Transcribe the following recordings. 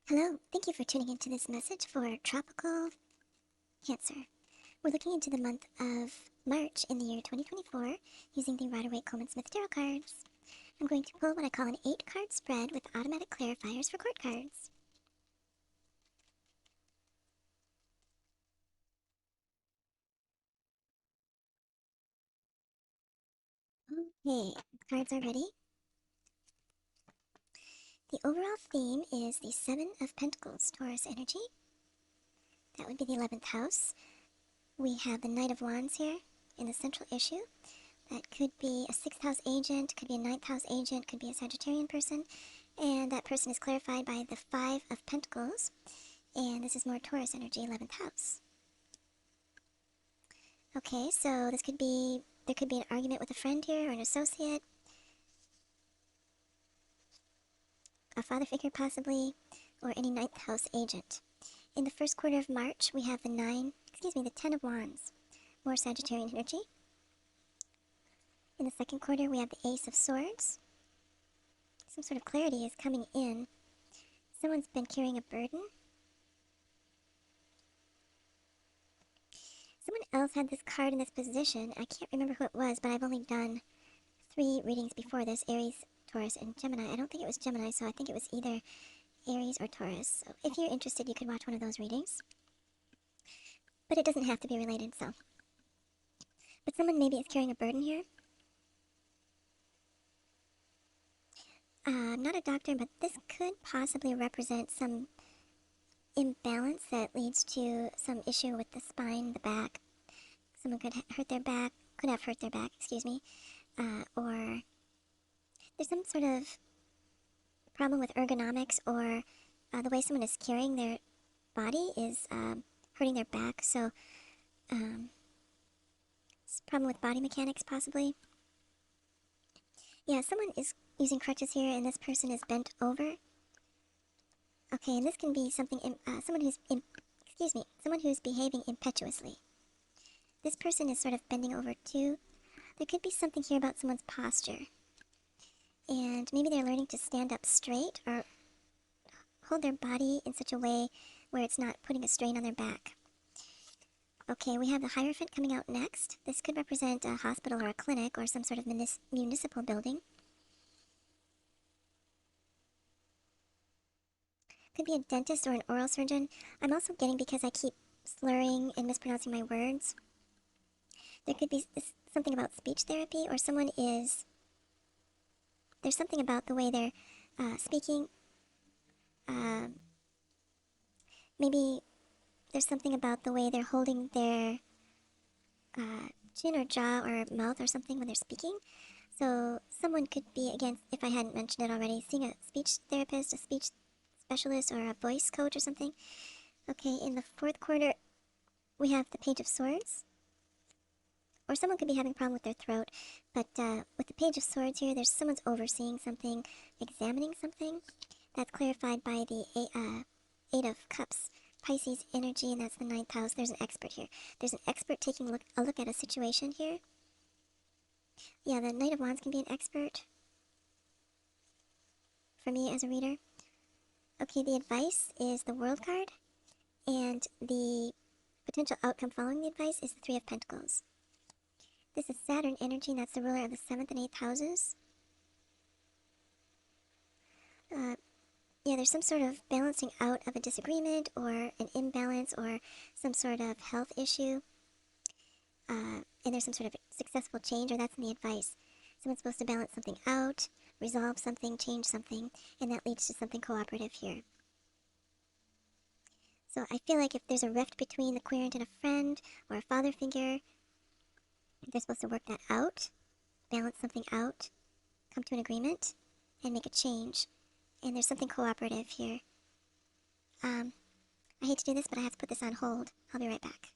Hello, thank you for tuning into this message for Tropical Cancer. We're looking into the month of March in the year 2024 using the Rider-Waite-Coleman-Smith Tarot cards. I'm going to pull what I call an 8-card spread with automatic clarifiers for court cards. Okay, the cards are ready. The overall theme is the 7 of Pentacles, Taurus energy. That would be the 11th house. We have the Knight of Wands here in the central issue. That could be a 6th house agent, could be a 9th house agent, could be a Sagittarian person. And that person is clarified by the 5 of Pentacles. And this is more Taurus energy, 11th house. Okay, so there could be an argument with a friend here or an associate. A father figure possibly, or any 9th house agent. In the first quarter of March, we have the 10 of Wands, more Sagittarian energy. In the second quarter, we have the Ace of Swords. Some sort of clarity is coming in. Someone's been carrying a burden. Someone else had this card in this position. I can't remember who it was, but I've only done 3 readings before this, Aries, Taurus, and Gemini. I don't think it was Gemini, so I think it was either Aries or Taurus. So if you're interested, you could watch one of those readings. But it doesn't have to be related, so. But someone maybe is carrying a burden here. I'm not a doctor, but this could possibly represent some imbalance that leads to some issue with the spine, the back. Someone could hurt their back, could have hurt their back, excuse me. Or there's some sort of problem with ergonomics, or the way someone is carrying their body is hurting their back. So, it's a problem with body mechanics, possibly. Yeah, someone is using crutches here, and this person is bent over. Okay, and this can be something, someone who's behaving impetuously. This person is sort of bending over too. There could be something here about someone's posture. And maybe they're learning to stand up straight or hold their body in such a way where it's not putting a strain on their back. Okay, we have the Hierophant coming out next. This could represent a hospital or a clinic or some sort of municipal building. Could be a dentist or an oral surgeon. I'm also getting, because I keep slurring and mispronouncing my words, there could be something about speech therapy, or there's something about the way they're speaking. Uh, Maybe there's something about the way they're holding their chin or jaw or mouth or something when they're speaking. So someone could be, again, if I hadn't mentioned it already, seeing a speech therapist, a speech specialist, or a voice coach or something. Okay, in the fourth quarter, we have the Page of Swords. Or someone could be having a problem with their throat. But with the Page of Swords here, there's someone's overseeing something, examining something. That's clarified by the Eight of Cups. Pisces energy, and that's the 9th house. There's an expert here. There's an expert taking a look at a situation here. Yeah, the Knight of Wands can be an expert for me as a reader. Okay, the advice is the World card, and the potential outcome following the advice is the Three of Pentacles. This is Saturn energy, and that's the ruler of the 7th and 8th houses. Yeah, there's some sort of balancing out of a disagreement or an imbalance or some sort of health issue. And there's some sort of successful change, or that's in the advice. Someone's supposed to balance something out, resolve something, change something, and that leads to something cooperative here. So I feel like if there's a rift between the querent and a friend or a father figure, they're supposed to work that out, balance something out, come to an agreement, and make a change. And there's something cooperative here. I hate to do this, but I have to put this on hold. I'll be right back.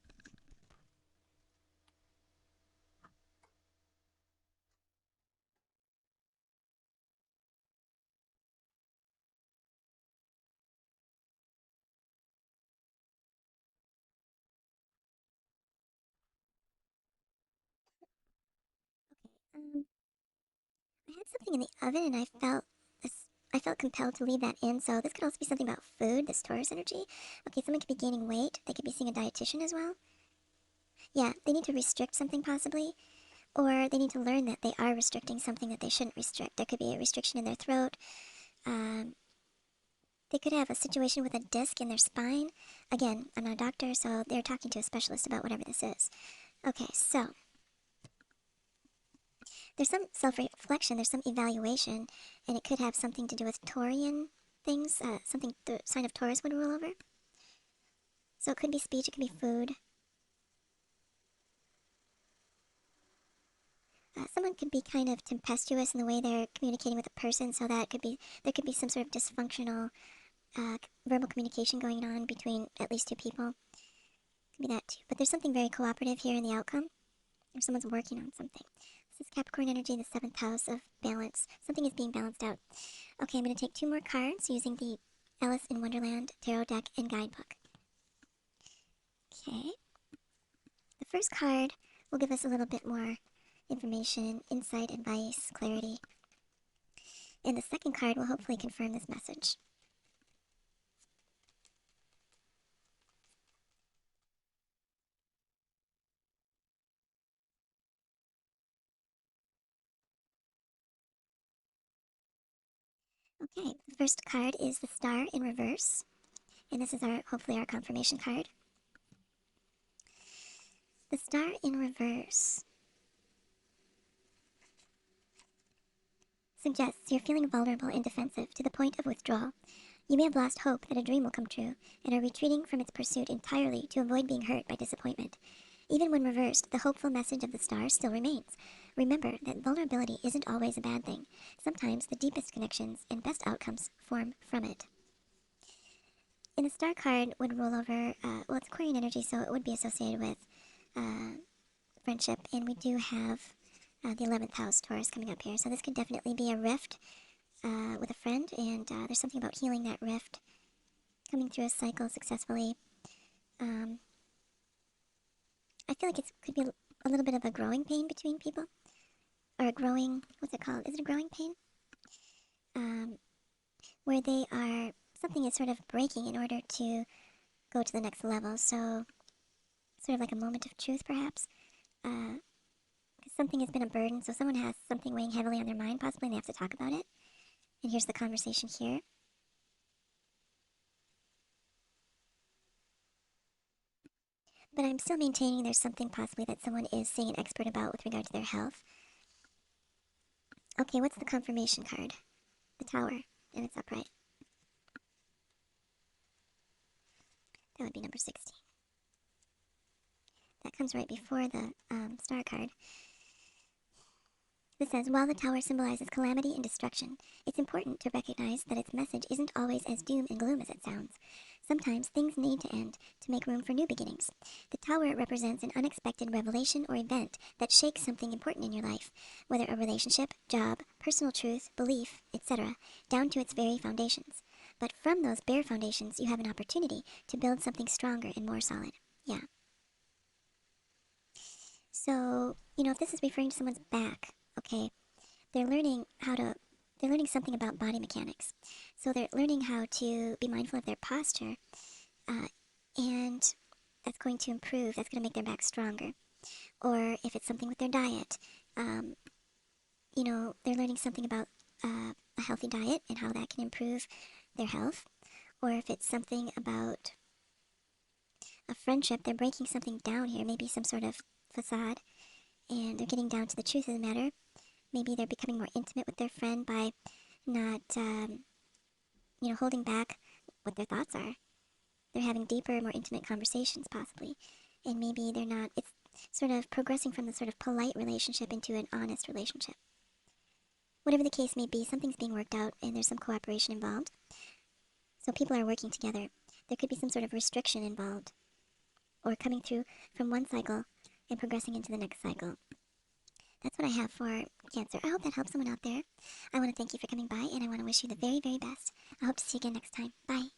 Um, I had something in the oven, and I I felt compelled to leave that in, so this could also be something about food, this Taurus energy. Okay, someone could be gaining weight. They could be seeing a dietitian as well. Yeah, they need to restrict something possibly, or they need to learn that they are restricting something that they shouldn't restrict. There could be a restriction in their throat. Um, they could have a situation with a disc in their spine. Again, I'm not a doctor, so they're talking to a specialist about whatever this is. Okay, so there's some self-reflection, there's some evaluation, and it could have something to do with Taurian things, something the sign of Taurus would rule over. So it could be speech, it could be food. Someone could be kind of tempestuous in the way they're communicating with a person, so that there could be some sort of dysfunctional verbal communication going on between at least two people. Could be that too. But there's something very cooperative here in the outcome, or someone's working on something. This is Capricorn energy, the 7th house of balance. Something is being balanced out. Okay, I'm going to take 2 more cards using the Alice in Wonderland Tarot deck and guidebook. Okay. The first card will give us a little bit more information, insight, advice, clarity. And the second card will hopefully confirm this message. Okay, the first card is the Star in reverse. And this is hopefully our confirmation card. The Star in reverse suggests you're feeling vulnerable and defensive to the point of withdrawal. You may have lost hope that a dream will come true and are retreating from its pursuit entirely to avoid being hurt by disappointment. Even when reversed, the hopeful message of the star still remains. Remember that vulnerability isn't always a bad thing. Sometimes the deepest connections and best outcomes form from it. And the star card would roll over, well, it's Aquarian energy, so it would be associated with friendship, and we do have the 11th house Taurus coming up here, so this could definitely be a rift with a friend, and there's something about healing that rift, coming through a cycle successfully. I feel like it could be a little bit of a growing pain between people, or a growing, what's it called? Is it a growing pain? Where they are, something is sort of breaking in order to go to the next level, so sort of like a moment of truth, perhaps. Because something has been a burden, so someone has something weighing heavily on their mind, possibly, and they have to talk about it. And here's the conversation here. But I'm still maintaining there's something possibly that someone is seeing an expert about with regard to their health. Okay, what's the confirmation card? The Tower, and it's upright. That would be number 16. That comes right before the star card. This says, while the tower symbolizes calamity and destruction, it's important to recognize that its message isn't always as doom and gloom as it sounds. Sometimes things need to end to make room for new beginnings. The tower represents an unexpected revelation or event that shakes something important in your life, whether a relationship, job, personal truth, belief, etc., down to its very foundations. But from those bare foundations, you have an opportunity to build something stronger and more solid. Yeah. So, if this is referring to someone's back, okay, they're learning something about body mechanics. So they're learning how to be mindful of their posture, and that's going to improve, that's going to make their back stronger. Or if it's something with their diet, they're learning something about a healthy diet and how that can improve their health. Or if it's something about a friendship, they're breaking something down here, maybe some sort of facade, and they're getting down to the truth of the matter. Maybe they're becoming more intimate with their friend by not, holding back what their thoughts are. They're having deeper, more intimate conversations, possibly. And maybe they're not, it's sort of progressing from the sort of polite relationship into an honest relationship. Whatever the case may be, something's being worked out and there's some cooperation involved. So people are working together. There could be some sort of restriction involved, or coming through from one cycle and progressing into the next cycle. That's what I have for Cancer. I hope that helps someone out there. I want to thank you for coming by, and I want to wish you the very, very best. I hope to see you again next time. Bye.